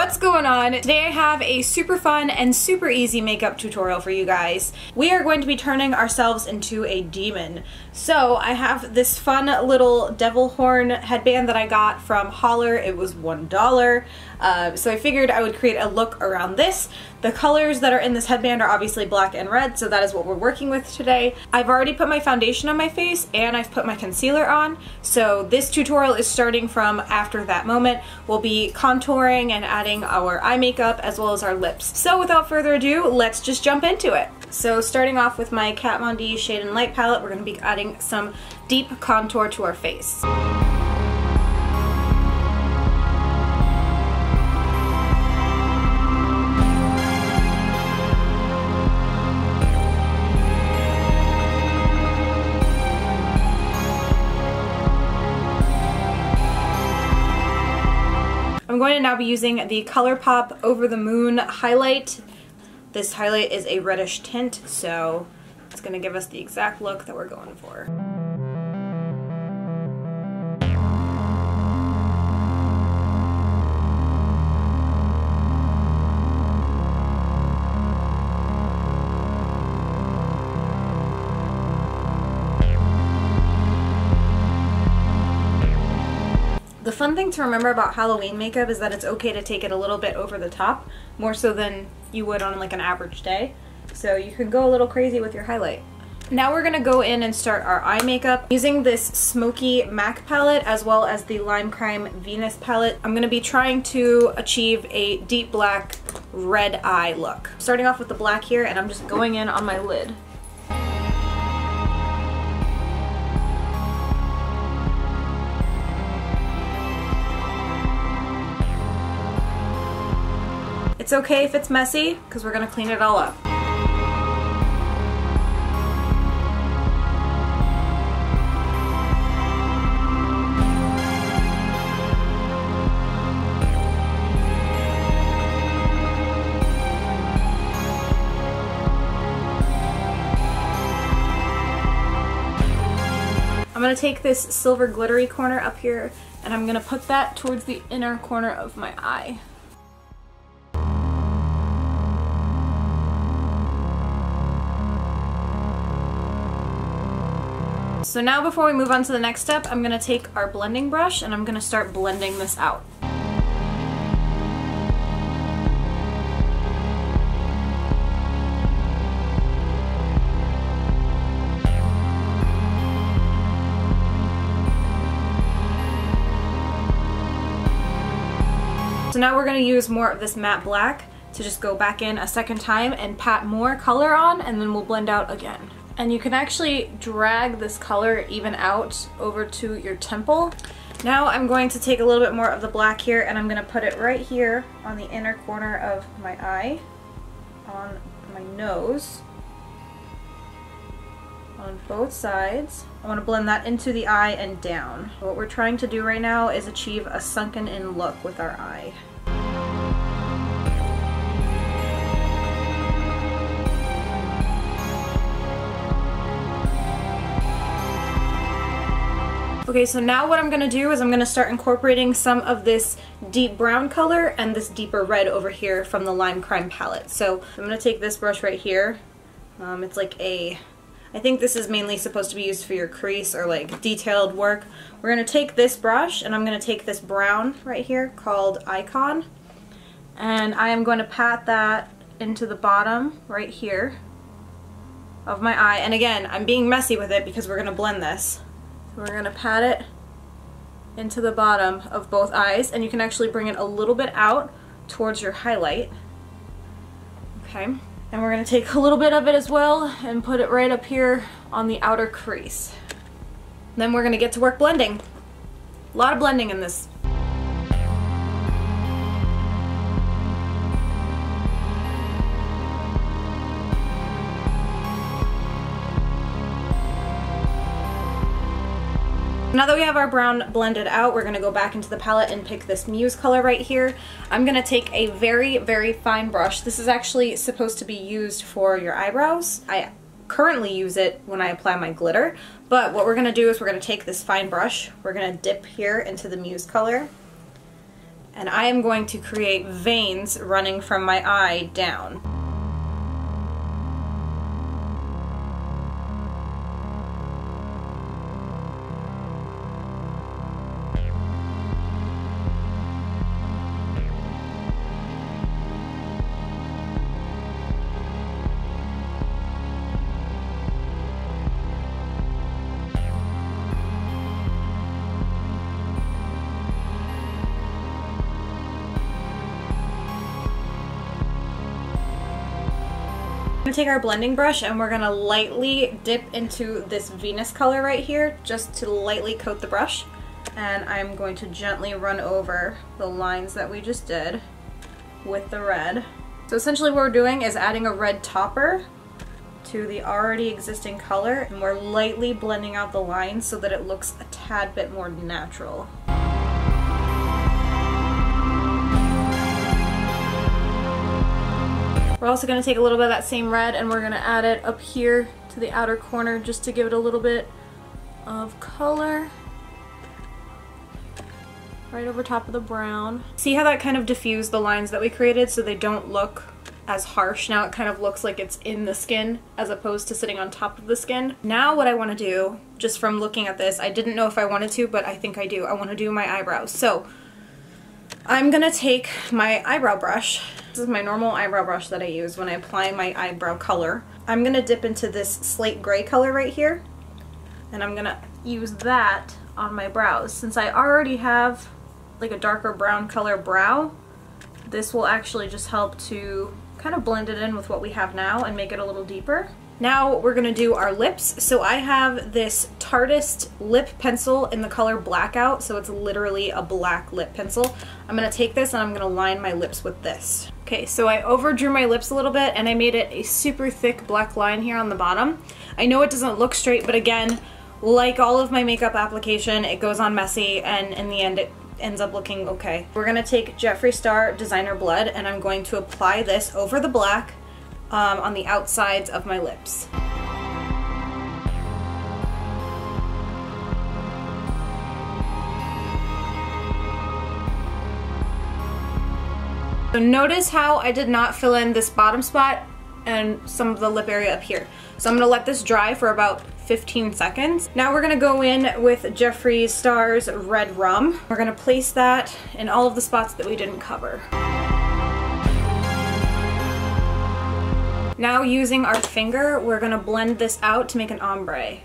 What's going on? Today I have a super fun and super easy makeup tutorial for you guys. We are going to be turning ourselves into a demon. So I have this fun little devil horn headband that I got from Holler. It was $1. So I figured I would create a look around this. The colors that are in this headband are obviously black and red, so that is what we're working with today. I've already put my foundation on my face and I've put my concealer on, so this tutorial is starting from after that moment. We'll be contouring and adding our eye makeup as well as our lips. So without further ado, let's just jump into it. So starting off with my Kat Von D Shade and Light palette, we're going to be adding some deep contour to our face. I'm going to now be using the ColourPop Over the Moon highlight. This highlight is a reddish tint, so it's going to give us the exact look that we're going for. The fun thing to remember about Halloween makeup is that it's okay to take it a little bit over the top, more so than you would on like an average day. So you can go a little crazy with your highlight. Now we're going to go in and start our eye makeup using this Smoky MAC palette as well as the Lime Crime Venus palette. I'm going to be trying to achieve a deep black red eye look. Starting off with the black here, and I'm just going in on my lid. It's okay if it's messy, because we're going to clean it all up. I'm going to take this silver glittery corner up here, and I'm going to put that towards the inner corner of my eye. So now before we move on to the next step, I'm going to take our blending brush and I'm going to start blending this out. So now we're going to use more of this matte black to just go back in a second time and pat more color on, and then we'll blend out again. And you can actually drag this color even out over to your temple. Now I'm going to take a little bit more of the black here and I'm going to put it right here on the inner corner of my eye, on my nose, on both sides. I want to blend that into the eye and down. What we're trying to do right now is achieve a sunken in look with our eye. Okay, so now what I'm going to do is I'm going to start incorporating some of this deep brown color and this deeper red over here from the Lime Crime palette. So I'm going to take this brush right here. It's like I think this is mainly supposed to be used for your crease or like detailed work. We're going to take this brush and I'm going to take this brown right here called Icon, and I am going to pat that into the bottom right here of my eye. And again, I'm being messy with it because we're going to blend this. We're going to pat it into the bottom of both eyes, and you can actually bring it a little bit out towards your highlight. Okay, and we're going to take a little bit of it as well and put it right up here on the outer crease. Then we're going to get to work blending. A lot of blending in this. Now that we have our brown blended out, we're going to go back into the palette and pick this Muse color right here. I'm going to take a very, very fine brush. This is actually supposed to be used for your eyebrows. I currently use it when I apply my glitter, but what we're going to do is we're going to take this fine brush, we're going to dip here into the Muse color, And I am going to create veins running from my eye down. I'm gonna take our blending brush and we're gonna lightly dip into this Venus color right here just to lightly coat the brush. And I'm going to gently run over the lines that we just did with the red. So essentially what we're doing is adding a red topper to the already existing color, and we're lightly blending out the lines so that it looks a tad bit more natural. We're also going to take a little bit of that same red and we're going to add it up here to the outer corner just to give it a little bit of color. Right over top of the brown. See how that kind of diffused the lines that we created so they don't look as harsh? Now it kind of looks like it's in the skin as opposed to sitting on top of the skin. Now what I want to do, just from looking at this, I didn't know if I wanted to, but I think I do. I want to do my eyebrows. So I'm going to take my eyebrow brush. This is my normal eyebrow brush that I use when I apply my eyebrow color. I'm going to dip into this slate gray color right here, and I'm going to use that on my brows. Since I already have like a darker brown color brow, this will actually just help to kind of blend it in with what we have now and make it a little deeper. Now we're going to do our lips. So I have this Tartist lip pencil in the color Blackout, so it's literally a black lip pencil. I'm going to take this and I'm going to line my lips with this. Okay, so I overdrew my lips a little bit and I made it a super thick black line here on the bottom. I know it doesn't look straight, but again, like all of my makeup application, it goes on messy and in the end it ends up looking okay. We're going to take Jeffree Star Designer Blood and I'm going to apply this over the black on the outsides of my lips. So notice how I did not fill in this bottom spot and some of the lip area up here. So I'm going to let this dry for about 15 seconds. Now we're going to go in with Jeffree Star's Red Rum. We're going to place that in all of the spots that we didn't cover. Now using our finger, we're going to blend this out to make an ombre.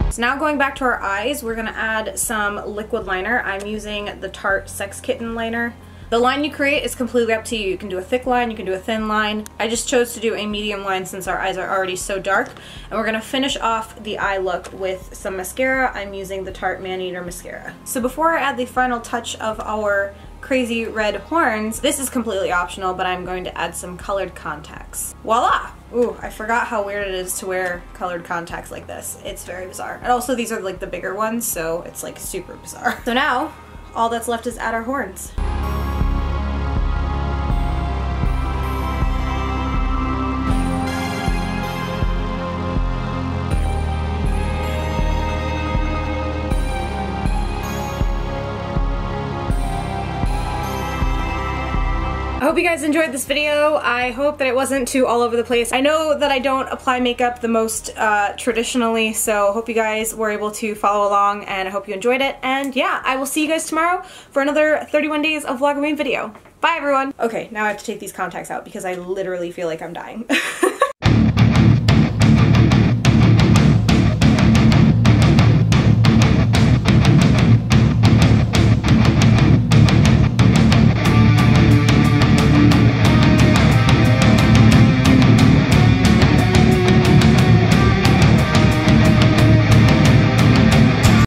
So now going back to our eyes, we're going to add some liquid liner. I'm using the Tarte Sex Kitten liner. The line you create is completely up to you. You can do a thick line, you can do a thin line. I just chose to do a medium line since our eyes are already so dark. And we're going to finish off the eye look with some mascara. I'm using the Tarte Maneater mascara. So before I add the final touch of our crazy red horns, this is completely optional, but I'm going to add some colored contacts. Voila! Ooh, I forgot how weird it is to wear colored contacts like this. It's very bizarre. And also these are like the bigger ones, so it's like super bizarre. So now, all that's left is add our horns. I hope you guys enjoyed this video. I hope that it wasn't too all over the place. I know that I don't apply makeup the most traditionally, so I hope you guys were able to follow along and I hope you enjoyed it. And yeah, I will see you guys tomorrow for another 31 days of Vlogoween video. Bye everyone! Okay, now I have to take these contacts out because I literally feel like I'm dying.